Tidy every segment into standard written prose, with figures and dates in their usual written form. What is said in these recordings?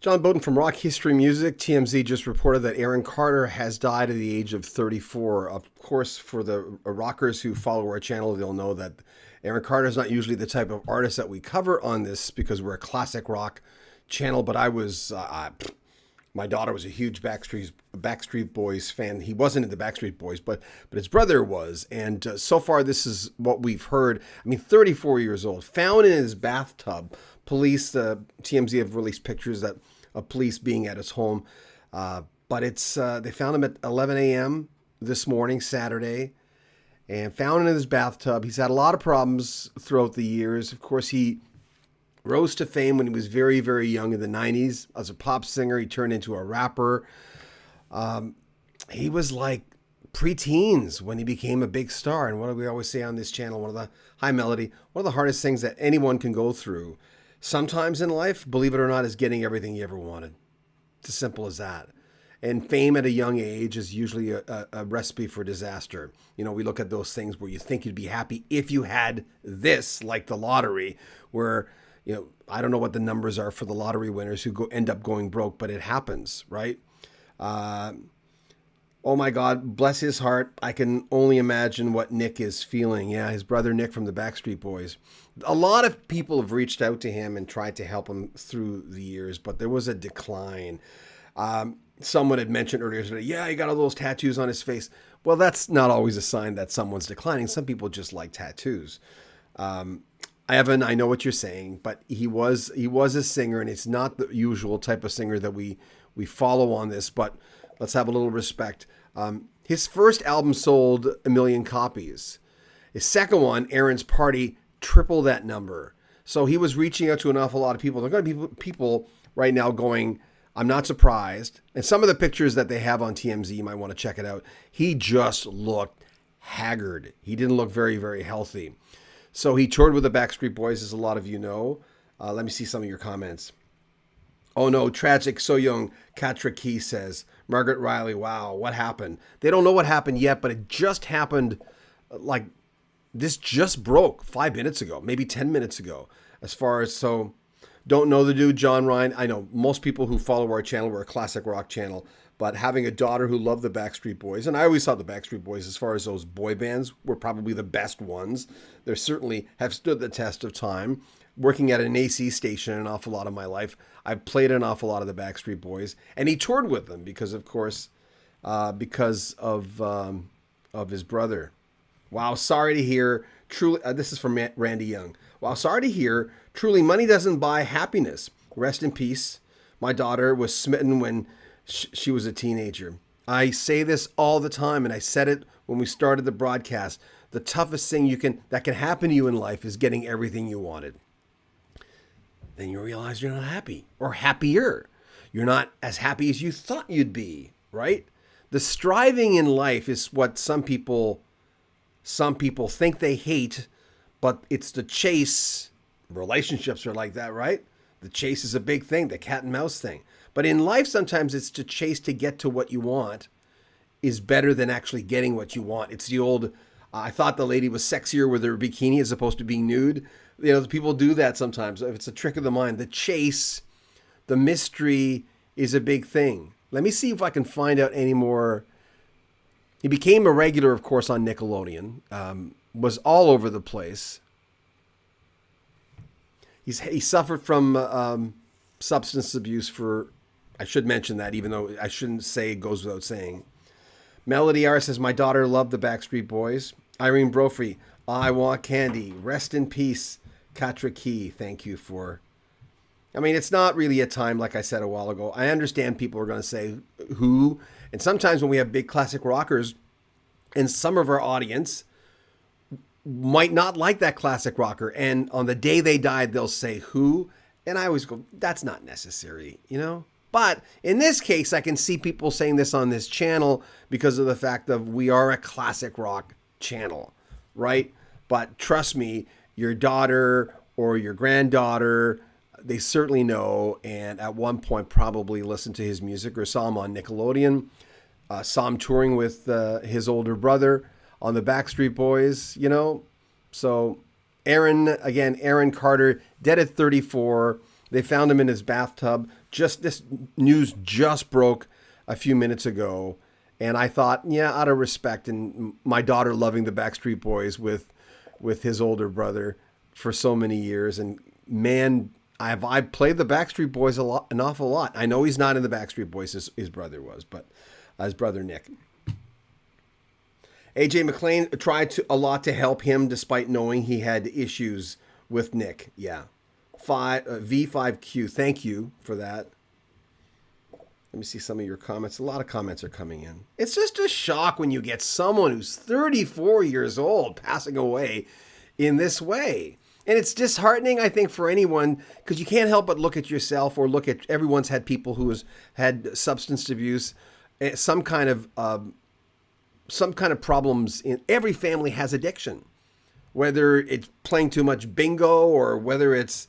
John Beaudin from Rock History Music. TMZ just reported that Aaron Carter has died at the age of 34. Of course, for the rockers who follow our channel, they'll know that Aaron Carter is not usually the type of artist that we cover on this because we're a classic rock channel. But my daughter was a huge Backstreet Boys fan. He wasn't in the Backstreet Boys, but his brother was. And so far, this is what we've heard. 34 years old, found in his bathtub. Police, TMZ have released pictures of police being at his home. But they found him at 11 a.m. this morning, Saturday, and found him in his bathtub. He's had a lot of problems throughout the years. Of course, he rose to fame when he was very, very young in the 90s. As a pop singer, he turned into a rapper. He was like preteens when he became a big star. And what do we always say on this channel? One of the hardest things that anyone can go through sometimes in life, believe it or not, is getting everything you ever wanted. It's as simple as that. And fame at a young age is usually a recipe for disaster. We look at those things where you think you'd be happy if you had this, like the lottery, where, I don't know what the numbers are for the lottery winners who end up going broke, but it happens, right? Oh my God, bless his heart. I can only imagine what Nick is feeling. Yeah, his brother Nick from the Backstreet Boys. A lot of people have reached out to him and tried to help him through the years, but there was a decline. Someone had mentioned earlier today, yeah, he got all those tattoos on his face. Well, that's not always a sign that someone's declining. Some people just like tattoos. Evan, I know what you're saying, but he was a singer, and it's not the usual type of singer that we follow on this, but let's have a little respect. His first album sold 1 million copies. His second one, Aaron's Party, tripled that number. So he was reaching out to an awful lot of people. There are going to be people right now going, I'm not surprised. And some of the pictures that they have on TMZ, you might want to check it out. He just looked haggard. He didn't look very, very healthy. So he toured with the Backstreet Boys, as a lot of you know. Let me see some of your comments. Oh no, tragic, so young, Katra Key says. Margaret Riley, wow, what happened? They don't know what happened yet, but it just happened, this just broke 5 minutes ago, maybe 10 minutes ago. Don't know the dude, John Ryan. I know most people who follow our channel, we're a classic rock channel, but having a daughter who loved the Backstreet Boys, and I always thought the Backstreet Boys, as far as those boy bands, were probably the best ones. They certainly have stood the test of time. Working at an AC station an awful lot of my life, I played an awful lot of the Backstreet Boys, and he toured with them because of his brother. Wow, sorry to hear. Truly, this is from Randy Young. Wow, sorry to hear. Truly, money doesn't buy happiness. Rest in peace. My daughter was smitten when she was a teenager. I say this all the time, and I said it when we started the broadcast. The toughest thing that can happen to you in life is getting everything you wanted. Then you realize you're not happy, or happier. You're not as happy as you thought you'd be, right? The striving in life is what some people think they hate, but it's the chase. Relationships are like that, right? The chase is a big thing, the cat and mouse thing. But in life, sometimes it's to chase to get to what you want is better than actually getting what you want. It's the old, I thought the lady was sexier with her bikini as opposed to being nude. People do that sometimes. It's a trick of the mind. The chase, the mystery is a big thing. Let me see if I can find out any more. He became a regular, of course, on Nickelodeon. Was all over the place. He suffered from substance abuse for, I should mention that, even though I shouldn't say it goes without saying. Melody R says, my daughter loved the Backstreet Boys. Irene Brophy, I want candy. Rest in peace. Katra Key, thank you for... it's not really a time, like I said a while ago. I understand people are going to say, who? And sometimes when we have big classic rockers, and some of our audience might not like that classic rocker, and on the day they died, they'll say, who? And I always go, that's not necessary, But in this case, I can see people saying this on this channel because of the fact that we are a classic rock channel, right? But trust me, your daughter or your granddaughter, they certainly know, and at one point probably listened to his music or saw him on Nickelodeon, saw him touring with his older brother on the Backstreet Boys, So Aaron Carter, dead at 34. They found him in his bathtub. Just this news just broke a few minutes ago. And I thought, yeah, out of respect, and my daughter loving the Backstreet Boys with his older brother for so many years. And man, I've played the Backstreet Boys an awful lot. I know he's not in the Backstreet Boys, his brother was, but his brother Nick. AJ McLean tried a lot to help him despite knowing he had issues with Nick. Yeah. V5Q, thank you for that. Let me see some of your comments. A lot of comments are coming in. It's just a shock when you get someone who's 34 years old passing away in this way. And it's disheartening, I think, for anyone, because you can't help but look at yourself or look at everyone's had people who has had substance abuse, some kind of problems. In every family has addiction, whether it's playing too much bingo or whether it's,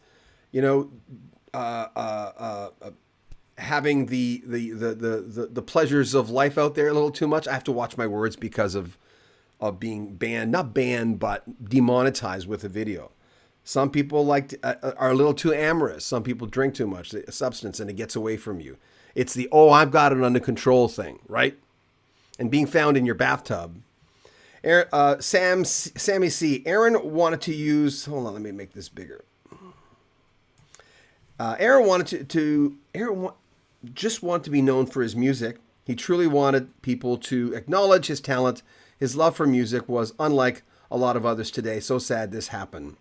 having the pleasures of life out there a little too much. I have to watch my words because of being banned, not banned, but demonetized with a video. Some people are a little too amorous. Some people drink too much substance and it gets away from you. It's the, I've got it under control thing, right? And being found in your bathtub. Sammy C. Aaron wanted to use, hold on, let me make this bigger. Aaron just wanted to be known for his music. He truly wanted people to acknowledge his talent. His love for music was unlike a lot of others today. So sad this happened.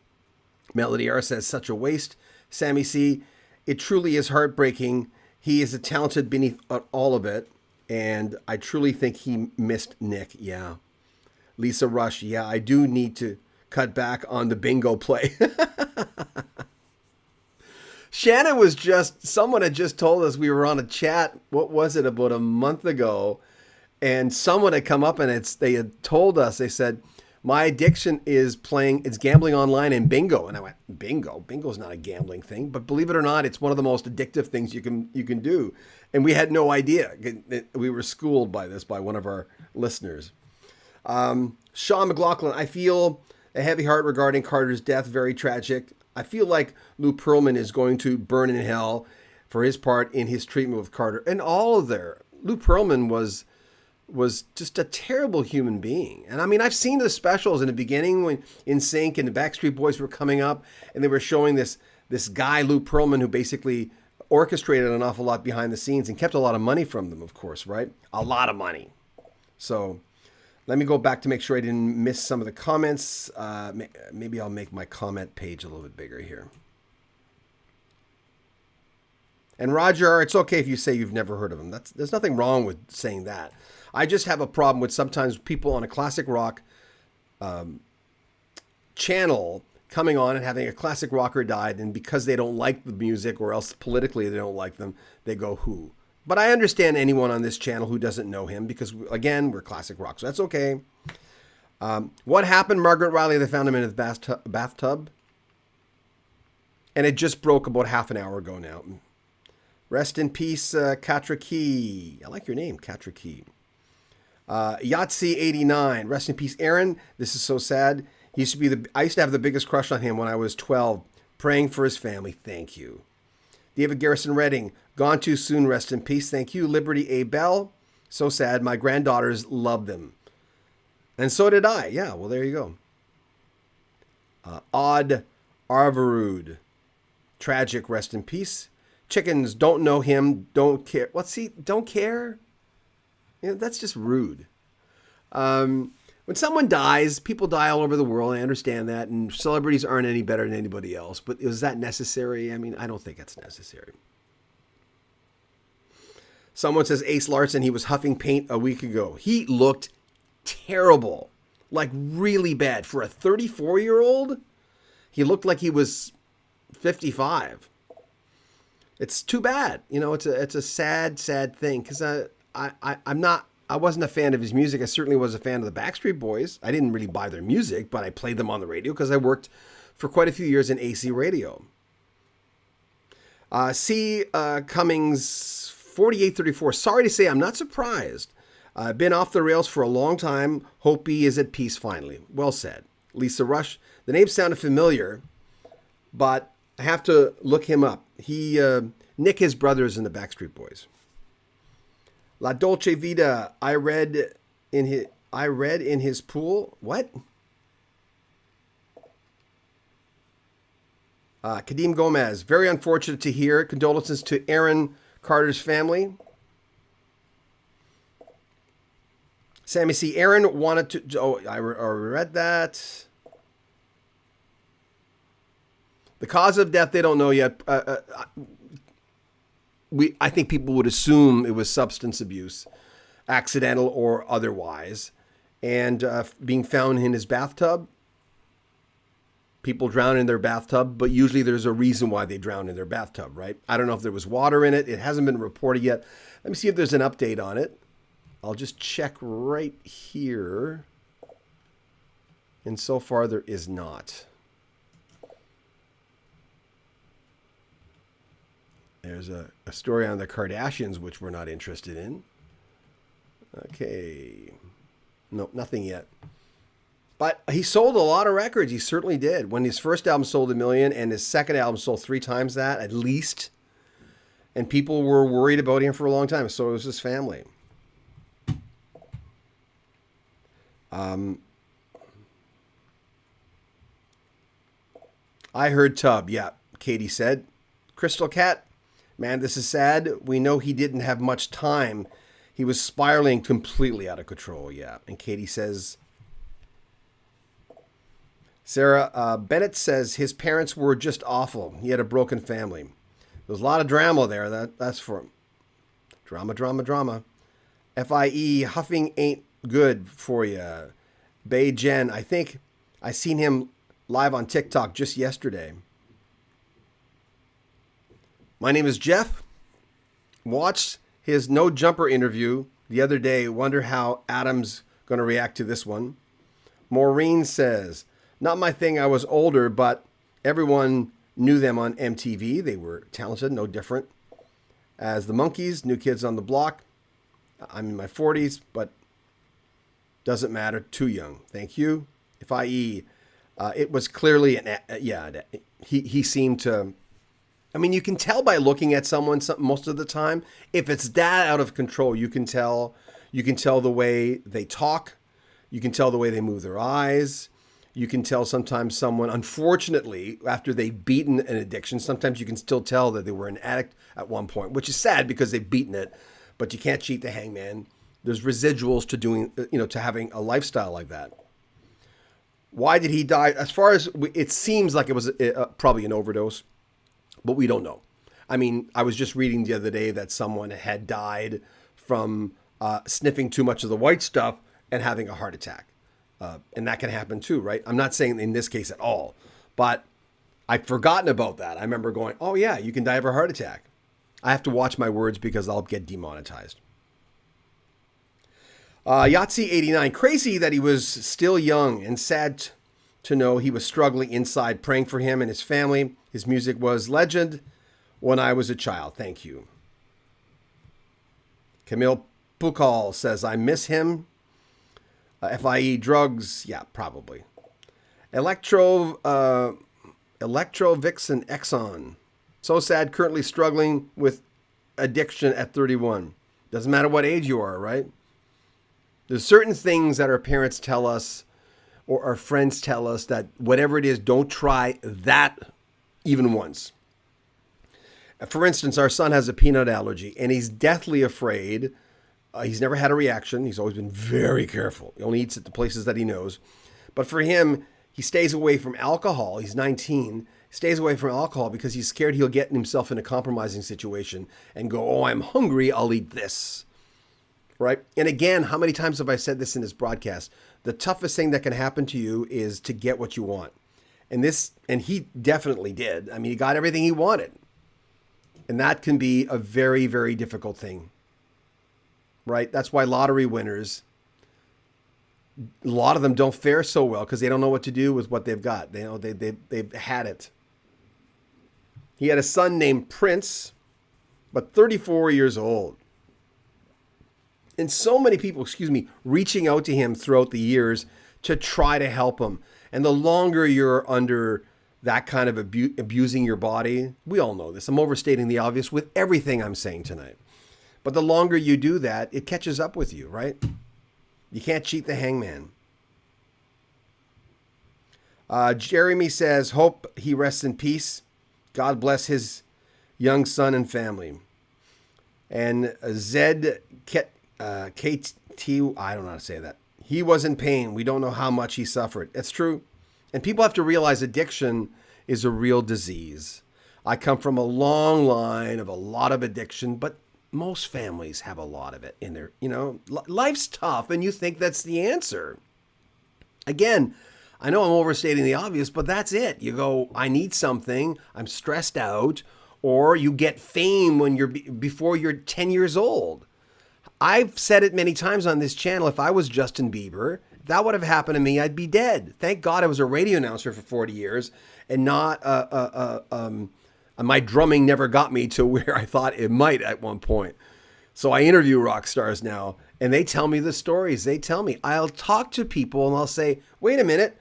Melody R says, such a waste. Sammy C, it truly is heartbreaking. He is a talented beneath all of it. And I truly think he missed Nick. Yeah. Lisa Rush, yeah, I do need to cut back on the bingo play. Shannon someone had just told us, we were on a chat, what was it, about a month ago, and someone had come up and they had told us, they said, my addiction is it's gambling online and bingo. And I went, bingo? Bingo's not a gambling thing, but believe it or not, it's one of the most addictive things you can do. And we had no idea. We were schooled by this by one of our listeners. Sean McLaughlin, I feel a heavy heart regarding Carter's death, very tragic. I feel like Lou Pearlman is going to burn in hell for his part in his treatment with Carter. And all of Lou Pearlman was just a terrible human being. And I mean, I've seen the specials in the beginning when NSYNC and the Backstreet Boys were coming up and they were showing this guy, Lou Pearlman, who basically orchestrated an awful lot behind the scenes and kept a lot of money from them, of course, right? A lot of money. So let me go back to make sure I didn't miss some of the comments. Maybe I'll make my comment page a little bit bigger here. And Roger, it's okay if you say you've never heard of him. There's nothing wrong with saying that. I just have a problem with sometimes people on a classic rock channel coming on and having a classic rocker died, and because they don't like the music or else politically they don't like them, they go who. But I understand anyone on this channel who doesn't know him because, again, we're classic rock, so that's okay. What happened? Margaret Riley, they found him in his bathtub. And it just broke about half an hour ago now. Rest in peace, Katra Key. I like your name, Katra Key. Yahtzee89. Rest in peace, Aaron. This is so sad. I used to have the biggest crush on him when I was 12. Praying for his family. Thank you. David Garrison Redding. Gone too soon. Rest in peace. Thank you. Liberty A. Bell. So sad. My granddaughters loved them. And so did I. Yeah, well, there you go. Odd Arvarud. Tragic. Rest in peace. Chickens don't know him. Don't care. What's he? Don't care? That's just rude. When someone dies, people die all over the world. I understand that. And celebrities aren't any better than anybody else. But is that necessary? I mean, I don't think it's necessary. Someone says Ace Larson, he was huffing paint a week ago. He looked terrible. Like really bad. For a 34-year-old, he looked like he was 55. It's too bad. It's a sad, sad thing. Because I wasn't a fan of his music. I certainly was a fan of the Backstreet Boys. I didn't really buy their music, but I played them on the radio because I worked for quite a few years in AC radio. C. Cummings, 4834. Sorry to say, I'm not surprised. I've been off the rails for a long time. Hope he is at peace finally. Well said. Lisa Rush. The name sounded familiar, but I have to look him up. Nick, his brother, is in the Backstreet Boys. La Dolce Vita. I read in his pool. What? Kadeem Gomez. Very unfortunate to hear. Condolences to Aaron Carter's family. Sammy C. Aaron wanted to. Oh, I read that. The cause of death, they don't know yet. I think people would assume it was substance abuse, accidental or otherwise, and being found in his bathtub. People drown in their bathtub, but usually there's a reason why they drown in their bathtub, right? I don't know if there was water in it. It hasn't been reported yet. Let me see if there's an update on it. I'll just check right here. And so far, there is not. There's a story on the Kardashians, which we're not interested in. Okay. Nope, nothing yet. But he sold a lot of records. He certainly did. When his first album sold 1 million and his second album sold 3 times that, at least. And people were worried about him for a long time. So was his family. I heard Tub. Yeah, Katie said. Crystal Cat. Man, this is sad. We know he didn't have much time. He was spiraling completely out of control. Yeah. And Katie says... Sarah Bennett says his parents were just awful. He had a broken family. There's a lot of drama there. That's for him. Drama. FIE, huffing ain't good for you. Bay Jen, I think I seen him live on TikTok just yesterday. My name is Jeff. Watched his No Jumper interview the other day. Wonder how Adam's going to react to this one. Maureen says... Not my thing. I was older, but everyone knew them on MTV. They were talented, no different. As the Monkees, New Kids on the Block. I'm in my 40s, but doesn't matter. Too young. Thank you. If it was clearly he seemed to. I mean, you can tell by looking at someone most of the time. If it's that out of control, you can tell. You can tell the way they talk. You can tell the way they move their eyes. You can tell sometimes someone, unfortunately, after they've beaten an addiction, sometimes you can still tell that they were an addict at one point, which is sad because they've beaten it, but you can't cheat the hangman. There's residuals to doing, to having a lifestyle like that. Why did he die? As far as it seems like it was probably an overdose, but we don't know. I mean, I was just reading the other day that someone had died from sniffing too much of the white stuff and having a heart attack. And that can happen too, right? I'm not saying in this case at all, but I'd forgotten about that. I remember going, oh yeah, you can die of a heart attack. I have to watch my words because I'll get demonetized. Yahtzee89, crazy that he was still young and sad to know he was struggling inside, praying for him and his family. His music was legend when I was a child. Thank you. Camille Pukal says, I miss him. FIE drugs, yeah, probably. Electro Vixen Exxon. So sad, currently struggling with addiction at 31. Doesn't matter what age you are, right? There's certain things that our parents tell us or our friends tell us that whatever it is, don't try that even once. For instance, our son has a peanut allergy and he's deathly afraid. He's never had a reaction. He's always been very careful. He only eats at the places that he knows. But for him, he stays away from alcohol. He's 19. He stays away from alcohol because he's scared he'll get himself in a compromising situation and go, oh, I'm hungry. I'll eat this. Right? And again, how many times have I said this in this broadcast? The toughest thing that can happen to you is to get what you want. And he definitely did. I mean, he got everything he wanted. And that can be a very, very difficult thing. Right? That's why lottery winners, a lot of them don't fare so well because they don't know what to do with what they've got. They've had it. He had a son named Prince, but 34 years old. And so many people, reaching out to him throughout the years to try to help him. And the longer you're under that kind of abusing your body. We all know this. I'm overstating the obvious with everything I'm saying tonight. But the longer you do that, it catches up with you, right? You can't cheat the hangman. Jeremy says, hope he rests in peace. God bless his young son and family. And Zed KT, I don't know how to say that. He was in pain. We don't know how much he suffered. It's true. And people have to realize addiction is a real disease. I come from a long line of a lot of addiction, but most families have a lot of it in their, life's tough and you think that's the answer. Again, I know I'm overstating the obvious, but that's it. You go, I need something, I'm stressed out, or you get fame when before you're 10 years old. I've said it many times on this channel. If I was Justin Bieber, if that would have happened to me, I'd be dead. Thank God I was a radio announcer for 40 years and not my drumming never got me to where I thought it might at one point. So I interview rock stars now and they tell me the stories. They tell me, I'll talk to people and I'll say, wait a minute,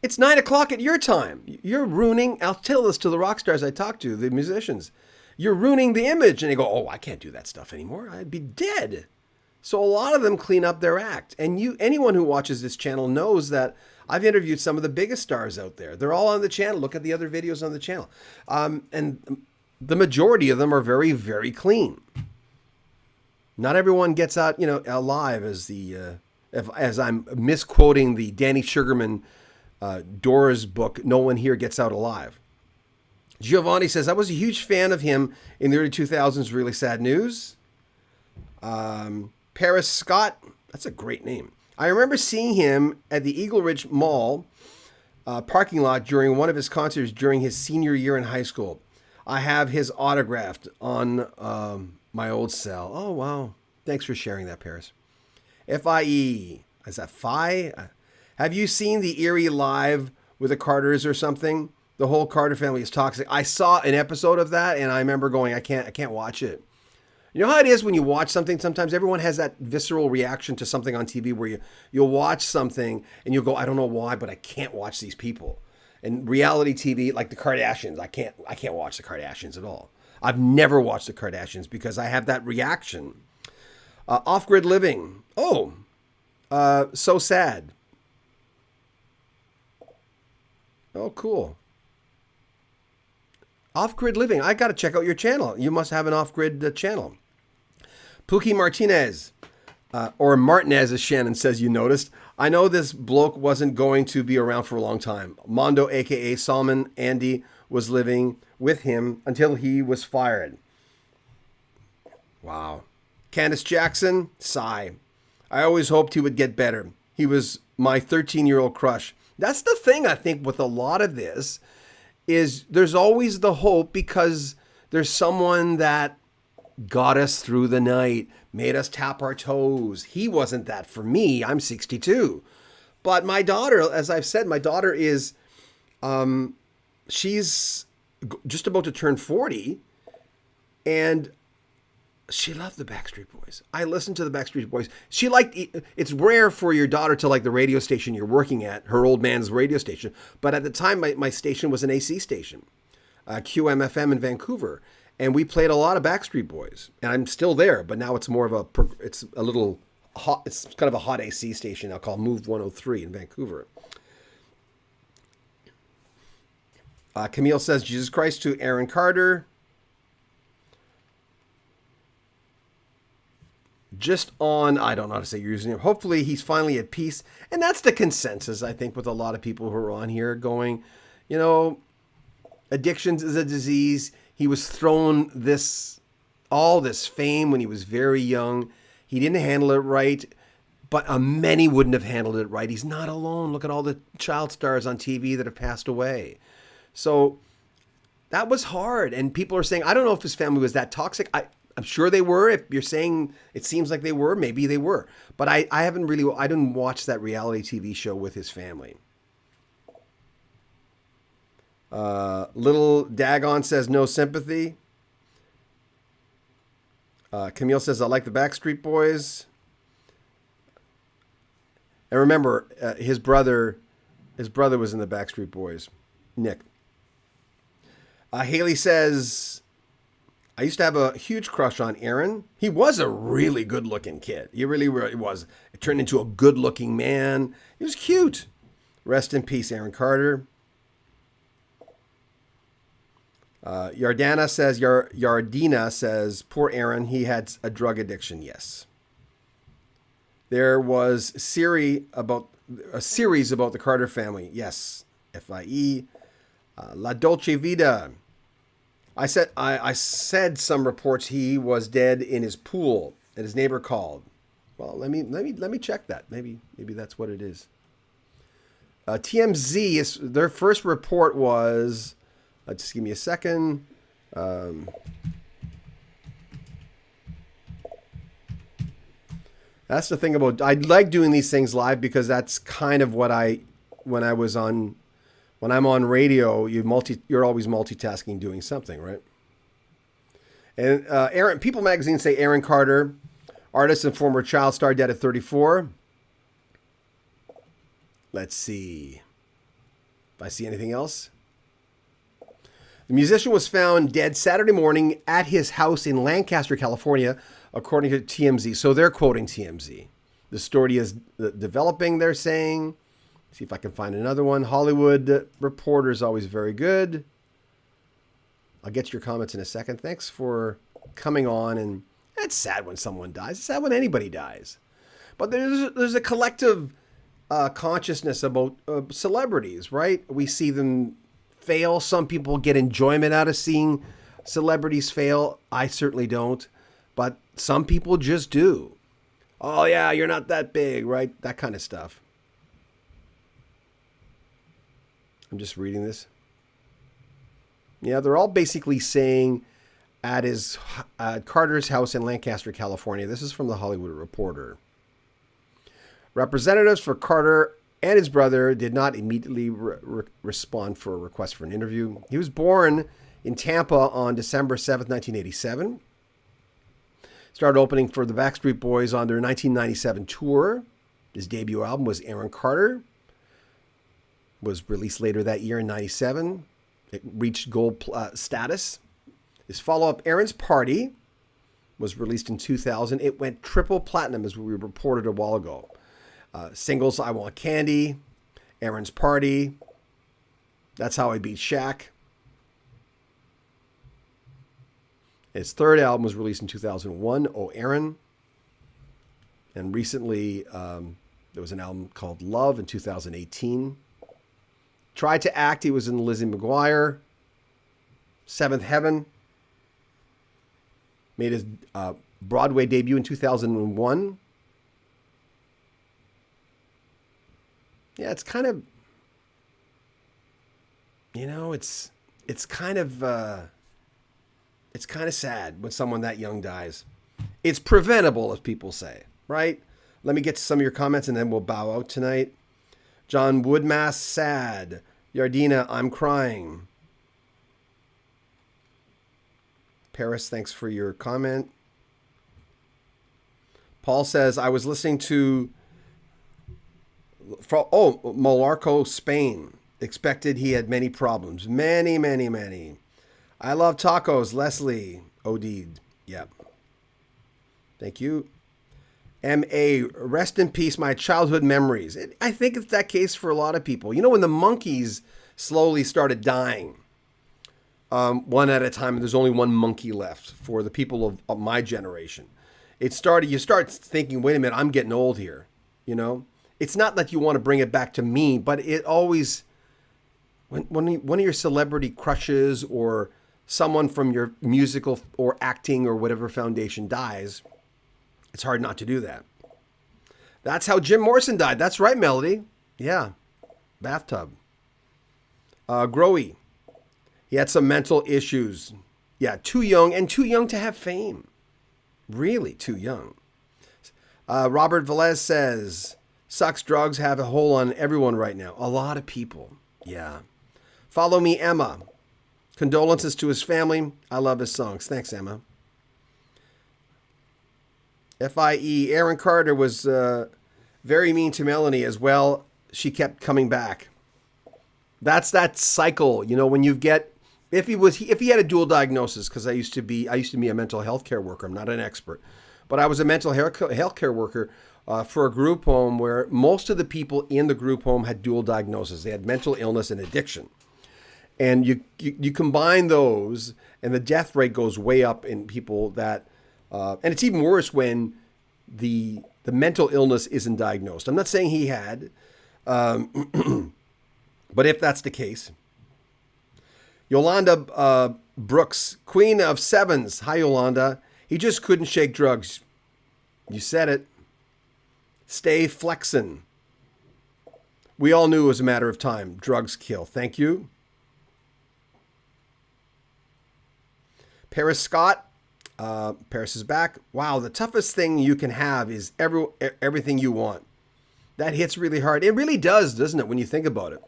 it's 9 o'clock at your time. You're ruining, I'll tell this to the rock stars I talk to, the musicians. You're ruining the image. And they go, oh, I can't do that stuff anymore. I'd be dead. So a lot of them clean up their act. And anyone who watches this channel knows that I've interviewed some of the biggest stars out there. They're all on the channel. Look at the other videos on the channel. And the majority of them are very, very clean. Not everyone gets out, alive as I'm misquoting the Danny Sugarman Doors book, no one here gets out alive. Giovanni says, I was a huge fan of him in the early 2000s. Really sad news. Paris Scott, that's a great name. I remember seeing him at the Eagle Ridge Mall parking lot during one of his concerts during his senior year in high school. I have his autographed on my old cell. Oh, wow. Thanks for sharing that, Paris. FIE, is that Phi? Have you seen the Erie Live with the Carters or something? The whole Carter family is toxic. I saw an episode of that and I remember going, I can't watch it. You know how it is when you watch something, sometimes everyone has that visceral reaction to something on TV where you'll watch something and you'll go, I don't know why, but I can't watch these people. And reality TV, like the Kardashians, I can't watch the Kardashians at all. I've never watched the Kardashians because I have that reaction. Off-grid living. Oh, so sad. Oh, cool. Off-grid living. I got to check out your channel. You must have an off-grid channel. Pookie Martinez, or Martinez, as Shannon says, you noticed. I know this bloke wasn't going to be around for a long time. Mondo, a.k.a. Solomon Andy, was living with him until he was fired. Wow. Candace Jackson, sigh. I always hoped he would get better. He was my 13-year-old crush. That's the thing, I think, with a lot of this, is there's always the hope because there's someone that got us through the night, made us tap our toes. He wasn't that for me. I'm 62. But my daughter, as I've said, my daughter is, she's just about to turn 40, and she loved the Backstreet Boys. I listened to the Backstreet Boys. She liked, it's rare for your daughter to like the radio station you're working at, her old man's radio station. But at the time, my station was an AC station, QMFM in Vancouver. And we played a lot of Backstreet Boys. And I'm still there, but now it's more of it's a little hot, it's kind of a hot AC station now called Move 103 in Vancouver. Camille says, Jesus Christ to Aaron Carter. Just on, I don't know how to say your username. Hopefully he's finally at peace. And that's the consensus, I think, with a lot of people who are on here going, addictions is a disease. He was thrown all this fame when he was very young. He didn't handle it right, but many wouldn't have handled it right. He's not alone. Look at all the child stars on TV that have passed away. So that was hard. And people are saying, I don't know if his family was that toxic. I'm sure they were. If you're saying it seems like they were, maybe they were. But I didn't watch that reality TV show with his family. Little Dagon says no sympathy. Camille says I like the Backstreet Boys. And remember, his brother was in the Backstreet Boys. Nick. Haley says, I used to have a huge crush on Aaron. He was a really good-looking kid. He really was. It turned into a good-looking man. He was cute. Rest in peace, Aaron Carter. Yardina says, poor Aaron, he had a drug addiction. Yes. There was a series about the Carter family. Yes. FIE. La Dolce Vita. I said some reports he was dead in his pool and his neighbor called. Well, let me check that. Maybe that's what it is. TMZ their first report was. Just give me a second. That's the thing about. I like doing these things live because that's kind of what when I'm on radio, you're always multitasking, doing something, right? And People Magazine say Aaron Carter, artist and former child star, dead at 34. Let's see if I see anything else. The musician was found dead Saturday morning at his house in Lancaster, California, according to TMZ. So they're quoting TMZ. The story is developing, they're saying. See if I can find another one. Hollywood Reporter is always very good. I'll get to your comments in a second. Thanks for coming on. And it's sad when someone dies. It's sad when anybody dies. But there's a collective consciousness about celebrities, right? We see them fail. Some people get enjoyment out of seeing celebrities fail. I certainly don't. But some people just do. Oh, yeah, you're not that big, right? That kind of stuff. I'm just reading this. Yeah, they're all basically saying at Carter's house in Lancaster, California. This is from the Hollywood Reporter. Representatives for Carter and his brother did not immediately respond for a request for an interview. He was born in Tampa on December 7th, 1987. Started opening for the Backstreet Boys on their 1997 tour. His debut album was Aaron Carter. Was released later that year in 97. It reached gold status. His follow-up, Aaron's Party, was released in 2000. It went triple platinum, as we reported a while ago. Singles, I Want Candy, Aaron's Party, That's How I Beat Shaq. His third album was released in 2001, Oh Aaron. And recently, there was an album called Love in 2018. Tried to act. He was in Lizzie McGuire. Seventh Heaven. Made his Broadway debut in 2001. Yeah, it's kind of, it's kind of sad when someone that young dies. It's preventable, as people say, right? Let me get to some of your comments and then we'll bow out tonight. John Woodmass, sad. Yardina, I'm crying. Paris, thanks for your comment. Paul says, I was listening to, Malarco, Spain. Expected he had many problems. Many, many, many. I love tacos, Leslie. Odid. Yep. Thank you. M.A., rest in peace, my childhood memories. I think it's that case for a lot of people. You know, when the monkeys slowly started dying, one at a time, and there's only one monkey left for the people of my generation. You start thinking, wait a minute, I'm getting old here. You know, it's not that you want to bring it back to me, but it always, when one of your celebrity crushes or someone from your musical or acting or whatever foundation dies, it's hard not to do that. That's how Jim Morrison died. That's right, Melody. Yeah. Bathtub. Growy. He had some mental issues. Yeah, too young to have fame. Really too young. Robert Velez says, sucks, drugs have a hold on everyone right now. A lot of people. Yeah. Follow Me, Emma. Condolences to his family. I love his songs. Thanks, Emma. FIE, Aaron Carter was very mean to Melanie as well. She kept coming back. That's that cycle. When you get if he had a dual diagnosis, because I used to be a mental health care worker. I'm not an expert, but I was a mental health care worker for a group home where most of the people in the group home had dual diagnosis. They had mental illness and addiction, and you combine those, and the death rate goes way up in people that, and it's even worse when the mental illness isn't diagnosed. I'm not saying he had, but if that's the case. Yolanda Brooks, Queen of Sevens. Hi, Yolanda. He just couldn't shake drugs. You said it. Stay flexin'. We all knew it was a matter of time. Drugs kill. Thank you. Paris Scott. Paris is back. Wow, the toughest thing you can have is everything you want. That hits really hard. It really does, doesn't it, when you think about it?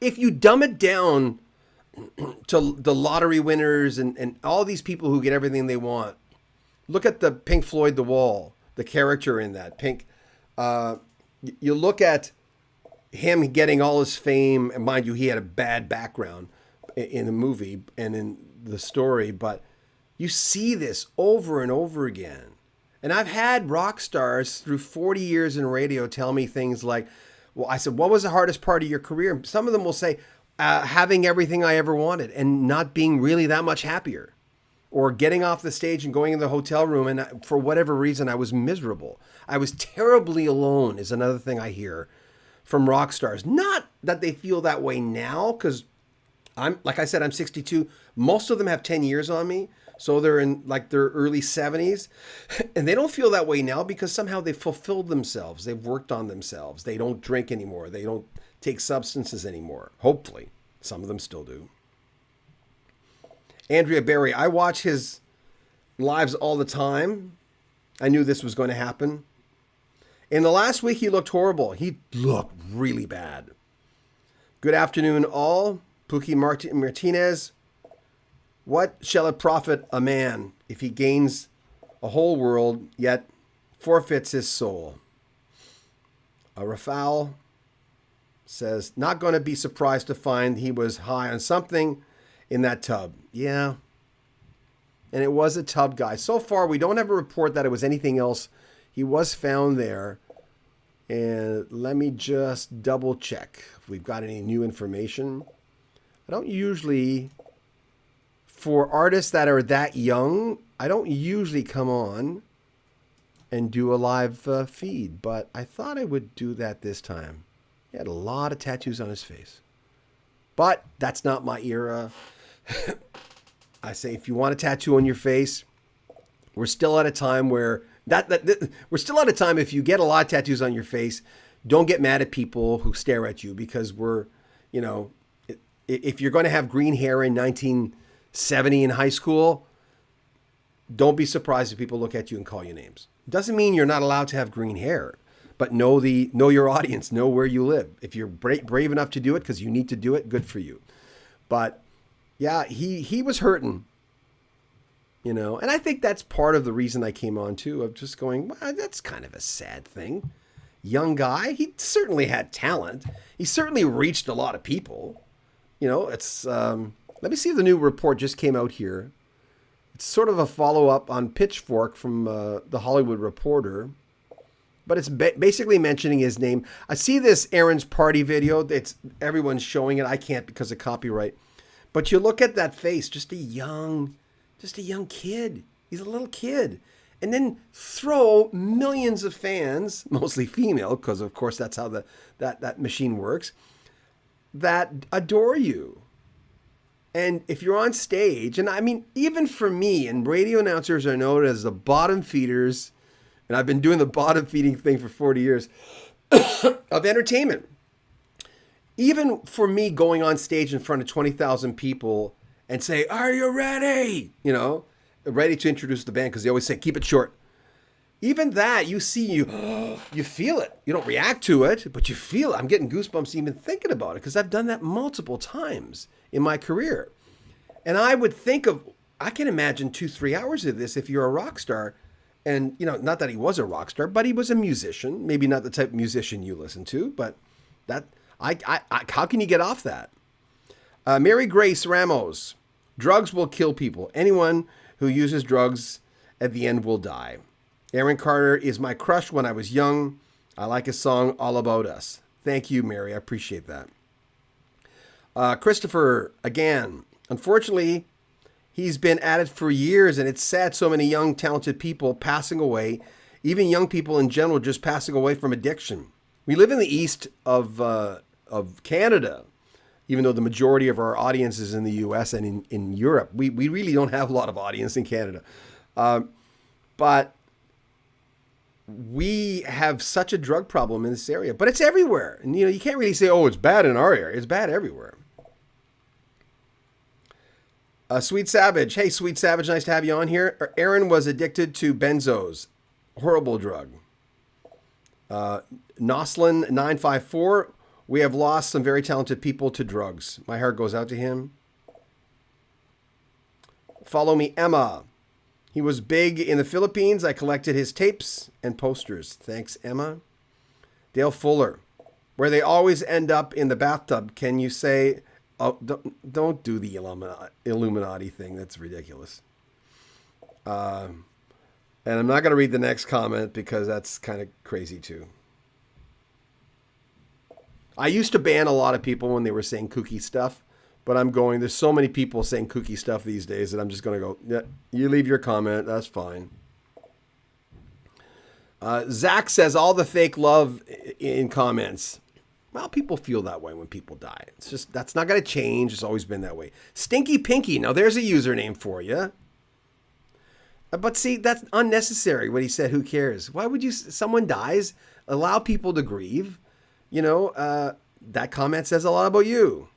If you dumb it down to the lottery winners and all these people who get everything they want, look at the Pink Floyd The Wall, the character in that. Pink, you look at him getting all his fame, and mind you, he had a bad background in the movie and in the story, but you see this over and over again. And I've had rock stars through 40 years in radio tell me things like, well, I said, what was the hardest part of your career? Some of them will say, having everything I ever wanted and not being really that much happier, or getting off the stage and going in the hotel room and for whatever reason I was miserable. I was terribly alone is another thing I hear from rock stars. Not that they feel that way now, because like I said, I'm 62. Most of them have 10 years on me. So they're in like their early 70s, and they don't feel that way now because somehow they've fulfilled themselves. They've worked on themselves. They don't drink anymore. They don't take substances anymore. Hopefully. Some of them still do. Andrea Barry, I watch his lives all the time. I knew this was going to happen. In the last week, he looked horrible. He looked really bad. Good afternoon, all. Pookie Martinez. What shall it profit a man if he gains a whole world, yet forfeits his soul? Rafal says, not going to be surprised to find he was high on something in that tub. Yeah. And it was a tub, guy. So far, we don't have a report that it was anything else. He was found there. And let me just double check if we've got any new information. I don't usually... For artists that are that young, I don't usually come on and do a live feed, but I thought I would do that this time. He had a lot of tattoos on his face. But that's not my era. I say, if you want a tattoo on your face, we're still at a time where we're still at a time if you get a lot of tattoos on your face, don't get mad at people who stare at you, because if you're going to have green hair in 1970 in high school, don't be surprised if people look at you and call you names. Doesn't mean you're not allowed to have green hair, but know your audience, know where you live. If you're brave enough to do it because you need to do it, good for you. But yeah, he was hurting, and I think that's part of the reason I came on too, of just going, well, that's kind of a sad thing. Young guy, he certainly had talent. He certainly reached a lot of people. It's let me see if the new report just came out here. It's sort of a follow-up on Pitchfork from the Hollywood Reporter, but it's basically mentioning his name. I see this Aaron's party video. Everyone's showing it. I can't because of copyright. But you look at that face, just a young kid. He's a little kid. And then throw millions of fans, mostly female, because of course that's how that machine works, that adore you. And if you're on stage, and I mean, even for me, and radio announcers are known as the bottom feeders, and I've been doing the bottom feeding thing for 40 years, of entertainment. Even for me going on stage in front of 20,000 people and say, are you ready? Ready to introduce the band, because they always say, keep it short. Even that, you feel it. You don't react to it, but you feel it. I'm getting goosebumps even thinking about it, because I've done that multiple times in my career. And I can imagine 2-3 hours of this if you're a rock star. And, not that he was a rock star, but he was a musician. Maybe not the type of musician you listen to, but How can you get off that? Mary Grace Ramos. Drugs will kill people. Anyone who uses drugs at the end will die. Aaron Carter is my crush when I was young. I like his song All About Us. Thank you, Mary. I appreciate that. Christopher, again, unfortunately, he's been at it for years, and it's sad so many young, talented people passing away, even young people in general just passing away from addiction. We live in the east of Canada, even though the majority of our audience is in the U.S. and in Europe. We really don't have a lot of audience in Canada. But we have such a drug problem in this area. But it's everywhere. And, you can't really say, oh, it's bad in our area. It's bad everywhere. Sweet Savage. Hey, Sweet Savage, nice to have you on here. Aaron was addicted to benzos. Horrible drug. Noslin 954. We have lost some very talented people to drugs. My heart goes out to him. Follow me, Emma. He was big in the Philippines. I collected his tapes and posters. Thanks, Emma. Dale Fuller. Where they always end up in the bathtub. Can you say, oh, don't do the Illuminati thing. That's ridiculous. And I'm not going to read the next comment because that's kind of crazy too. I used to ban a lot of people when they were saying kooky stuff, but there's so many people saying kooky stuff these days that I'm just going to go, yeah, you leave your comment. That's fine. Zach says all the fake love in comments. Well, people feel that way when people die. It's just, that's not going to change. It's always been that way. Stinky Pinky. Now there's a username for you. But see, that's unnecessary what he said. Who cares? Why would someone dies, allow people to grieve? That comment says a lot about you.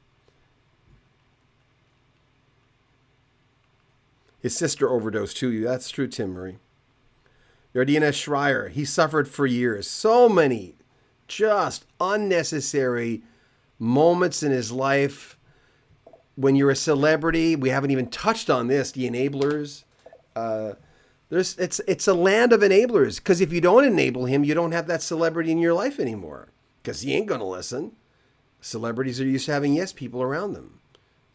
His sister overdosed too. That's true, Tim Murray. Yardina Schreier. He suffered for years. So many just unnecessary moments in his life. When you're a celebrity, we haven't even touched on this, the enablers. It's a land of enablers, because if you don't enable him, you don't have that celebrity in your life anymore, because he ain't going to listen. Celebrities are used to having yes people around them.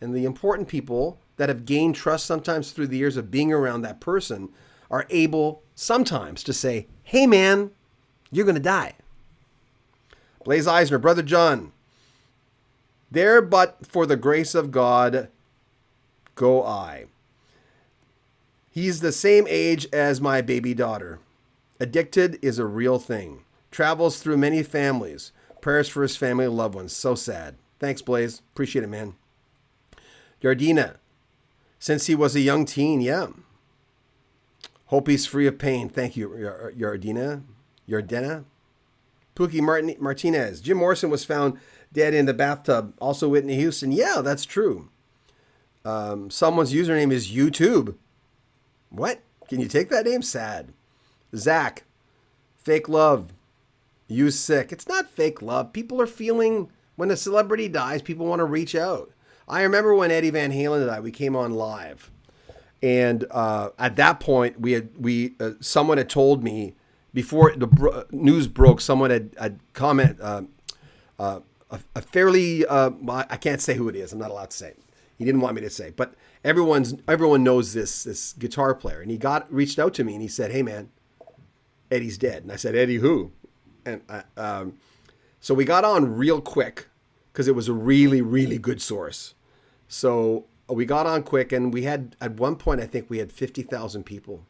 And the important people that have gained trust sometimes through the years of being around that person are able sometimes to say, hey man, you're going to die. Blaze Eisner, Brother John, there but for the grace of God go I. He's the same age as my baby daughter. Addicted is a real thing. Travels through many families. Prayers for his family and loved ones. So sad. Thanks, Blaze. Appreciate it, man. Yardina. Since he was a young teen, yeah. Hope he's free of pain. Thank you, Yardina. Yardena. Pookie Martinez. Jim Morrison was found dead in the bathtub. Also Whitney Houston. Yeah, that's true. Someone's username is YouTube. What? Can you take that name? Sad. Zach. Fake love. You sick. It's not fake love. People are feeling, when a celebrity dies, people want to reach out. I remember when Eddie Van Halen died, we came on live. And at that point, someone had told me, before the news broke, someone had comment, a fairly, I can't say who it is. I'm not allowed to say it. He didn't want me to say, but everyone knows this guitar player, and he reached out to me and he said, "Hey man, Eddie's dead." And I said, "Eddie who?" And so we got on real quick because it was a really, really good source. So we got on quick, and we had, at one point, I think we had 50,000 people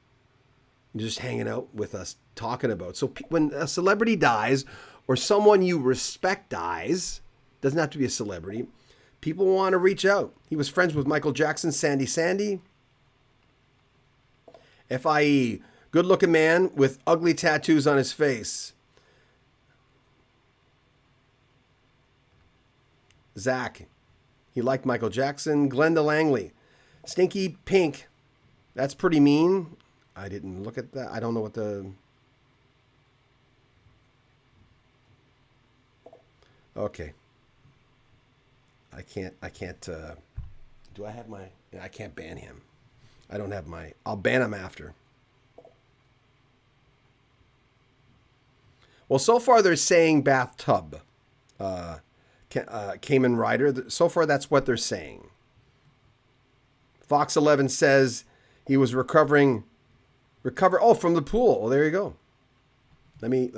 just hanging out with us talking about. So when a celebrity dies, or someone you respect dies, doesn't have to be a celebrity, people want to reach out. He was friends with Michael Jackson, Sandy. FIE, good-looking man with ugly tattoos on his face. Zach, he liked Michael Jackson. Glenda Langley, Stinky Pink, that's pretty mean. I didn't look at that. I don't know what the... Okay. I can't, do I have my, I can't ban him. I don't have my, I'll ban him after. Well, so far they're saying bathtub. Cayman Rider. So far, that's what they're saying. Fox 11 says he was recover. Oh, from the pool. Well, there you go. Let me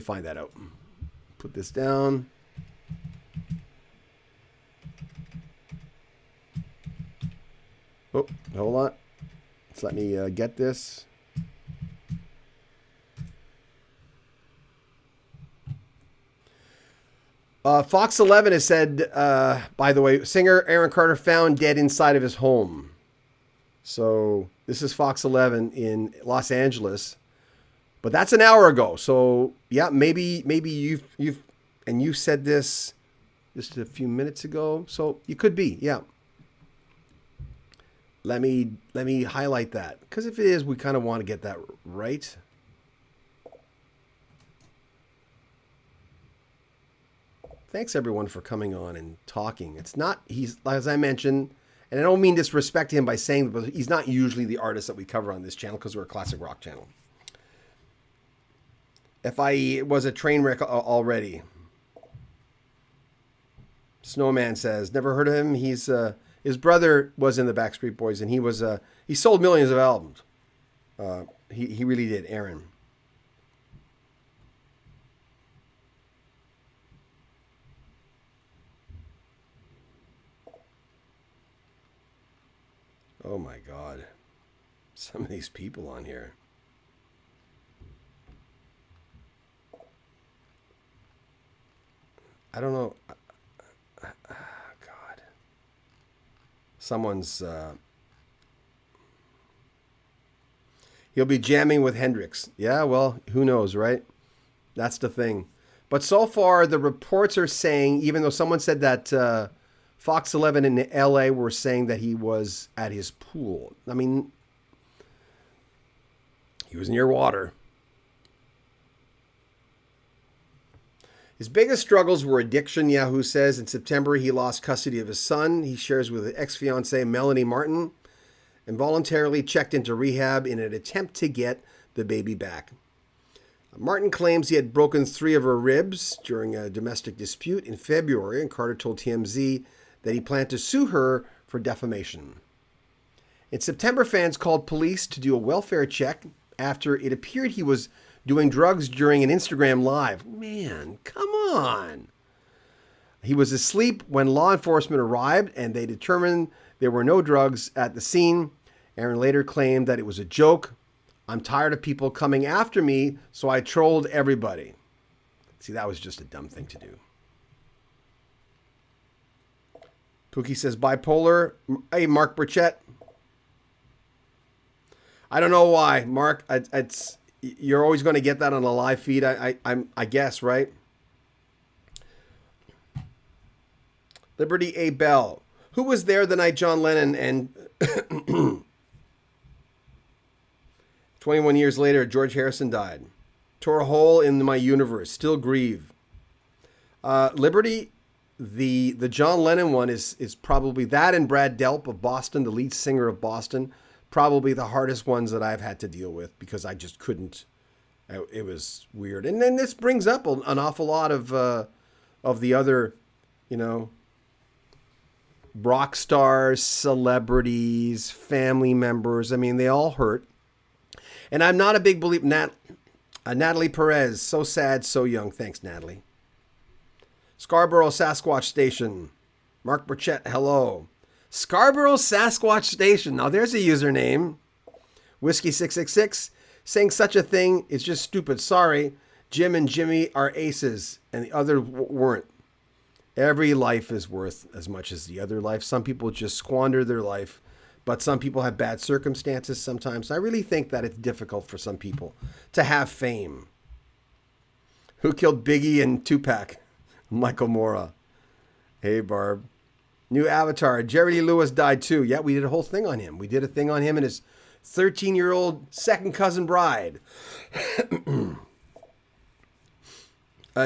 find that out. Put this down. Oh, hold on. Let's let me get this. Fox 11 has said, by the way, singer Aaron Carter found dead inside of his home. So this is Fox 11 in Los Angeles, but that's an hour ago. So yeah, maybe you said this just a few minutes ago. So you could be, yeah. Let me highlight that, because if it is, we kind of want to get that right. Thanks everyone for coming on and talking. It's not, he's, as I mentioned, and I don't mean disrespect him by saying, but he's not usually the artist that we cover on this channel because we're a classic rock channel. FIE was a train wreck already. Snowman says, never heard of him. He's his brother was in the Backstreet Boys, and he sold millions of albums. He really did, Aaron. Oh my God. Some of these people on here. I don't know. God. Someone's... he'll be jamming with Hendrix. Yeah, well, who knows, right? That's the thing. But so far, the reports are saying, even though someone said that Fox 11 in LA were saying that he was at his pool. I mean, he was near water. His biggest struggles were addiction, Yahoo says. In September, he lost custody of his son. He shares with ex-fiancée Melanie Martin and voluntarily checked into rehab in an attempt to get the baby back. Martin claims he had broken 3 of her ribs during a domestic dispute in February, and Carter told TMZ that he planned to sue her for defamation. In September, fans called police to do a welfare check after it appeared he was doing drugs during an Instagram Live. Man, come on. He was asleep when law enforcement arrived, and they determined there were no drugs at the scene. Aaron later claimed that it was a joke. I'm tired of people coming after me, so I trolled everybody. See, that was just a dumb thing to do. Pookie says bipolar. Hey, Mark Burchett. I don't know why, Mark. You're always going to get that on a live feed. I guess, right? Liberty A. Bell. Who was there the night John Lennon and 21 years later, George Harrison died? Tore a hole in my universe. Still grieve. Liberty, the John Lennon one is probably that, and Brad Delp of Boston, the lead singer of Boston, probably the hardest ones that I've had to deal with because I just couldn't. It was weird. And then this brings up an awful lot of the other, rock stars, celebrities, family members. I mean, they all hurt. And I'm not a big believer. Natalie Perez, so sad, so young. Thanks, Natalie. Scarborough Sasquatch Station. Mark Burchett, hello. Scarborough Sasquatch Station. Now there's a username. Whiskey 666 saying such a thing is just stupid. Sorry, Jim and Jimmy are aces, and the other weren't. Every life is worth as much as the other life. Some people just squander their life, but some people have bad circumstances sometimes. I really think that it's difficult for some people to have fame. Who killed Biggie and Tupac? Michael Mora. Hey, Barb. New avatar. Jerry Lee Lewis died too. Yeah, we did a whole thing on him. We did a thing on him and his 13-year-old second cousin bride.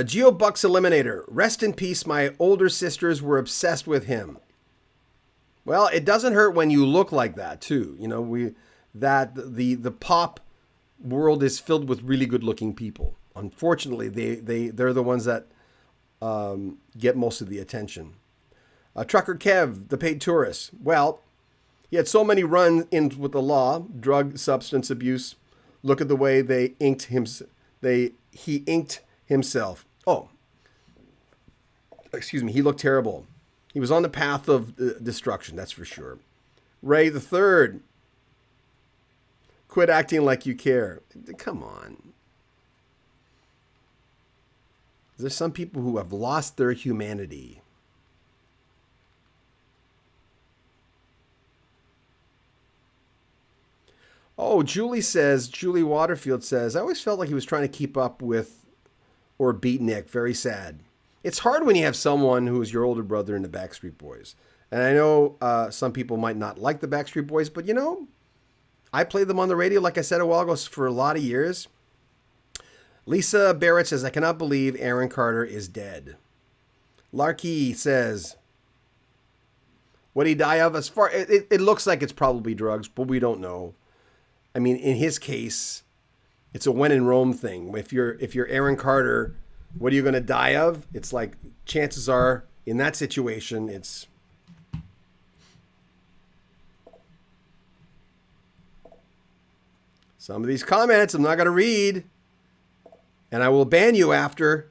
Geo Bucks Eliminator. Rest in peace. My older sisters were obsessed with him. Well, it doesn't hurt when you look like that too. The pop world is filled with really good-looking people. Unfortunately, they're the ones that get most of the attention. Trucker Kev, the paid tourist. Well, he had so many run-ins with the law, drug, substance abuse. Look at the way he inked himself. Oh, excuse me. He looked terrible. He was on the path of destruction, that's for sure. Ray the Third. Quit acting like you care. Come on. There's some people who have lost their humanity. Oh, Julie Waterfield says, I always felt like he was trying to keep up with or beat Nick. Very sad. It's hard when you have someone who is your older brother in the Backstreet Boys. And I know some people might not like the Backstreet Boys, but you know, I played them on the radio, like I said a while ago, for a lot of years. Lisa Barrett says, I cannot believe Aaron Carter is dead. Larky says, what did he die of? As far it looks like it's probably drugs, but we don't know. I mean, in his case, it's a when in Rome thing. If you're Aaron Carter, what are you going to die of? It's like chances are in that situation, it's some of these comments I'm not going to read, and I will ban you after.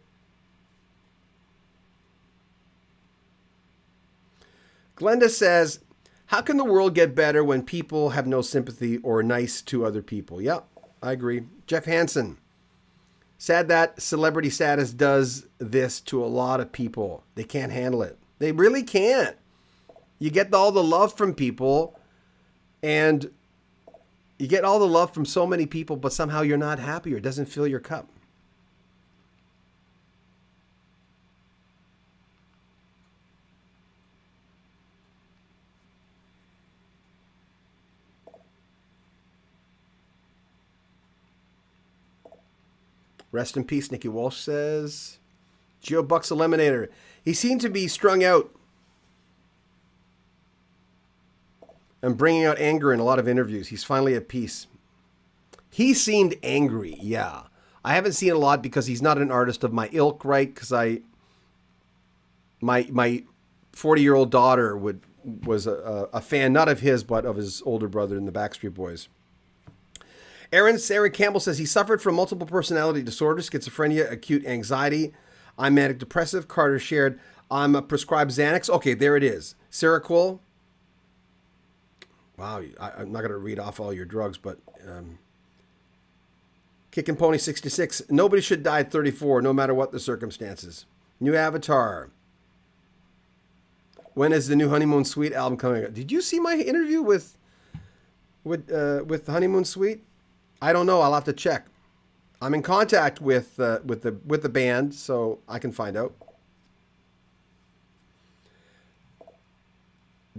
Glenda says, how can the world get better when people have no sympathy or are nice to other people? Yep, I agree. Jeff Hansen. Sad that celebrity status does this to a lot of people. They can't handle it. They really can't. You get all the love from people, and you get all the love from so many people, but somehow you're not happy or it doesn't fill your cup. Rest in peace, Nikki Walsh says. Geo Bucks Eliminator. He seemed to be strung out and bringing out anger in a lot of interviews. He's finally at peace. He seemed angry, yeah. I haven't seen a lot because he's not an artist of my ilk, right? Because my 40-year-old daughter was a fan, not of his, but of his older brother in the Backstreet Boys. Aaron Campbell says he suffered from multiple personality disorder, schizophrenia, acute anxiety. I'm manic depressive. Carter shared, I'm a prescribed Xanax. Okay, there it is. Seroquel. Wow, I'm not going to read off all your drugs, but Kick and Pony 66. Nobody should die at 34, no matter what the circumstances. New Avatar. When is the new Honeymoon Suite album coming out? Did you see my interview with Honeymoon Suite? I don't know. I'll have to check. I'm in contact with the band, so I can find out.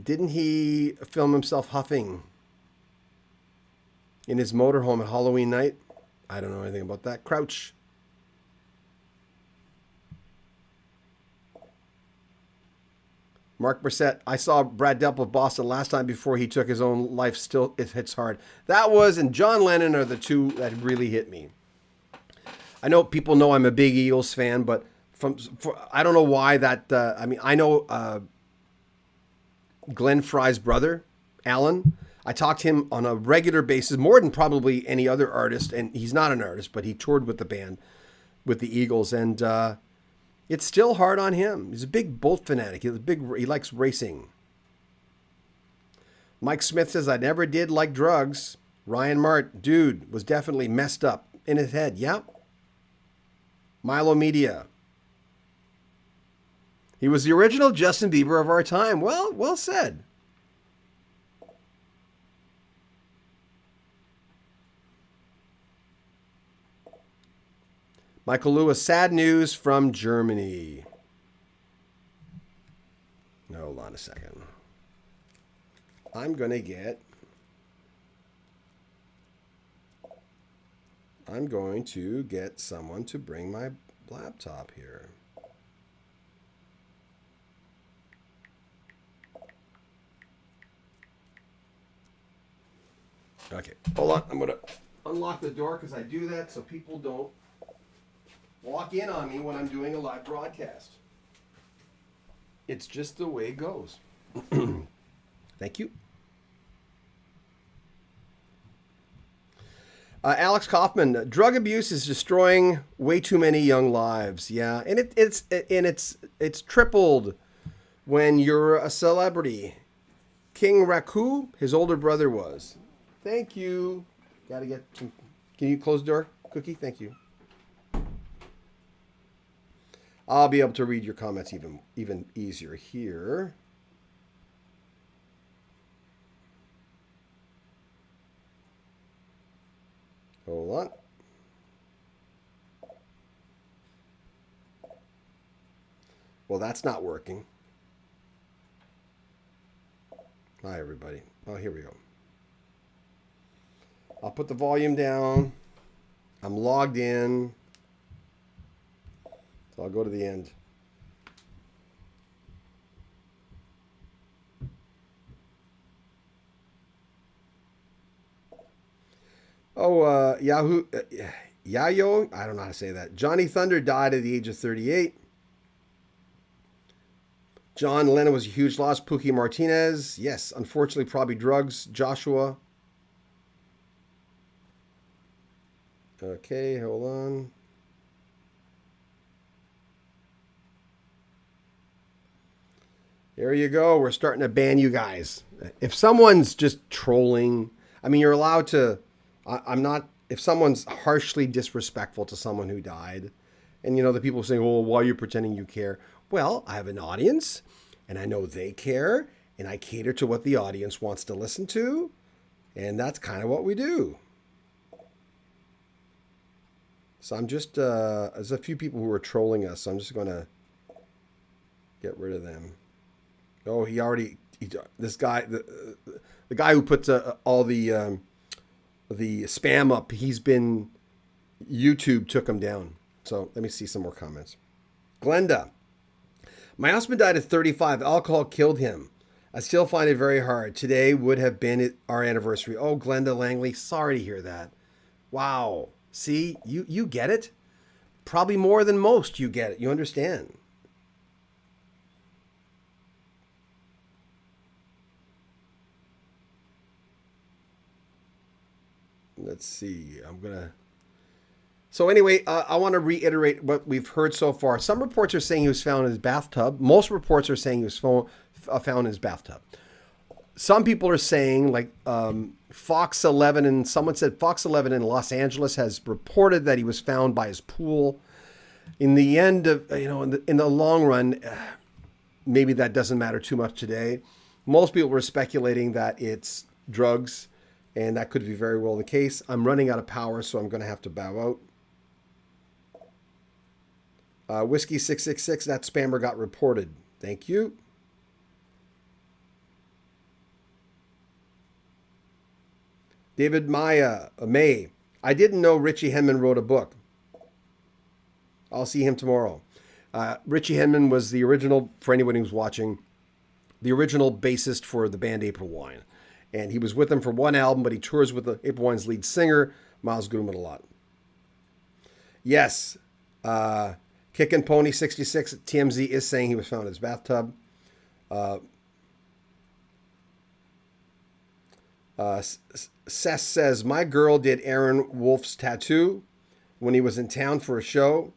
Didn't he film himself huffing in his motorhome at Halloween night? I don't know anything about that. Crouch. Mark Brissett, I saw Brad Delp of Boston last time before he took his own life. Still, it hits hard. That was, and John Lennon are the two that really hit me. I know people know I'm a big Eagles fan, but I don't know why that. I know Glenn Fry's brother, Alan. I talked to him on a regular basis, more than probably any other artist, and he's not an artist, but he toured with the band, with the Eagles, and it's still hard on him. He's a big Bolt fanatic. He likes racing. Mike Smith says, I never did like drugs. Ryan Mart, dude, was definitely messed up in his head. Yep. Milo Media. He was the original Justin Bieber of our time. Well said. Michael Lewis, sad news from Germany. Hold on a second. I'm going to get someone to bring my laptop here. Okay, hold on. I'm going to unlock the door because I do that so people don't walk in on me when I'm doing a live broadcast. It's just the way it goes. Thank you. Alex Kaufman, drug abuse is destroying way too many young lives. Yeah, and it's tripled when you're a celebrity. King Raku, his older brother was. Thank you. Gotta get some. Can you close the door, Cookie? Thank you. I'll be able to read your comments even easier here. Hold on. Well, that's not working. Hi, everybody. Oh, here we go. I'll put the volume down. I'm logged in. So I'll go to the end. Oh, Yahoo, Yayo, I don't know how to say that. Johnny Thunder died at the age of 38. John Lennon was a huge loss. Pookie Martinez, yes, unfortunately, probably drugs. Joshua. Okay, hold on. There you go. We're starting to ban you guys. If someone's just trolling, I mean, you're allowed to. I'm not. If someone's harshly disrespectful to someone who died, and the people saying, "Oh, why are you pretending you care?" Well, I have an audience, and I know they care, and I cater to what the audience wants to listen to, and that's kind of what we do. So I'm just. There's a few people who are trolling us, so I'm just going to get rid of them. Oh, this guy, the guy who puts all the spam up, YouTube took him down. So let me see some more comments. Glenda, my husband died at 35. Alcohol killed him. I still find it very hard. Today would have been our anniversary. Oh, Glenda Langley, sorry to hear that. Wow. See, you get it. Probably more than most you get it. You understand. Let's see. So anyway, I want to reiterate what we've heard so far. Some reports are saying he was found in his bathtub. Most reports are saying he was found in his bathtub. Some people are saying, like Fox 11, and someone said Fox 11 in Los Angeles has reported that he was found by his pool. In the end of, in the long run, maybe that doesn't matter too much today. Most people were speculating that it's drugs. And that could be very well the case. I'm running out of power, so I'm going to have to bow out. Whiskey 666, that spammer got reported. Thank you. David May. I didn't know Richie Henman wrote a book. I'll see him tomorrow. Richie Henman was the original, for anyone who's watching, the original bassist for the band April Wine. And he was with them for one album, but he tours with the April Wine's lead singer, Miles Goodman, a lot. Yes, Kick and Pony 66, TMZ is saying he was found in his bathtub. Seth says, my girl did Aaron Wolf's tattoo when he was in town for a show.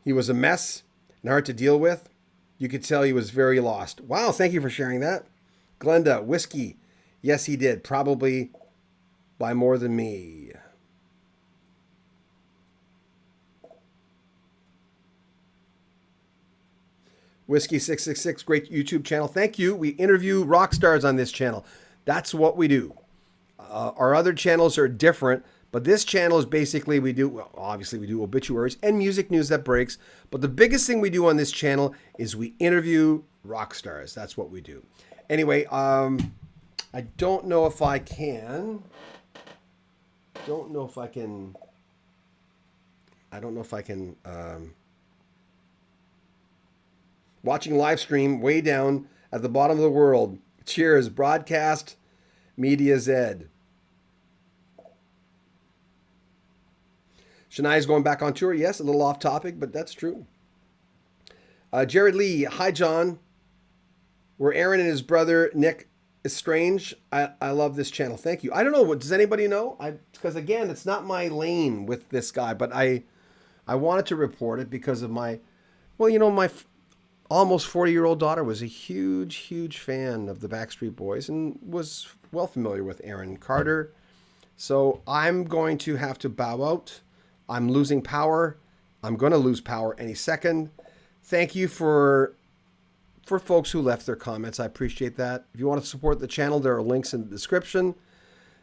He was a mess and hard to deal with. You could tell he was very lost. Wow, thank you for sharing that. Glenda, whiskey. Yes, he did. Probably by more than me. Whiskey 666, great YouTube channel. Thank you. We interview rock stars on this channel. That's what we do. Our other channels are different, but this channel is basically obviously we do obituaries and music news that breaks. But the biggest thing we do on this channel is we interview rock stars. That's what we do. Anyway, I don't know if I can. Watching live stream way down at the bottom of the world. Cheers, broadcast media Zed. Shania's going back on tour. Yes, a little off topic, but that's true. Jared Lee, hi, John. Were Aaron and his brother Nick estranged? I love this channel. Thank you. I don't know. Does anybody know? Because, again, it's not my lane with this guy, but I wanted to report it because of my almost 40-year-old daughter was a huge, huge fan of the Backstreet Boys and was well familiar with Aaron Carter. So I'm going to have to bow out. I'm losing power. I'm going to lose power any second. Thank you for folks who left their comments. I appreciate that. If you want to support the channel, there are links in the description.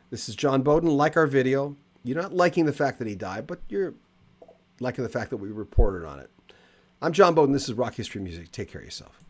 This is John Beaudin. Like our video. You're not liking the fact that he died, but you're liking the fact that we reported on it. I'm John Beaudin. This is Rock History Music. Take care of yourself.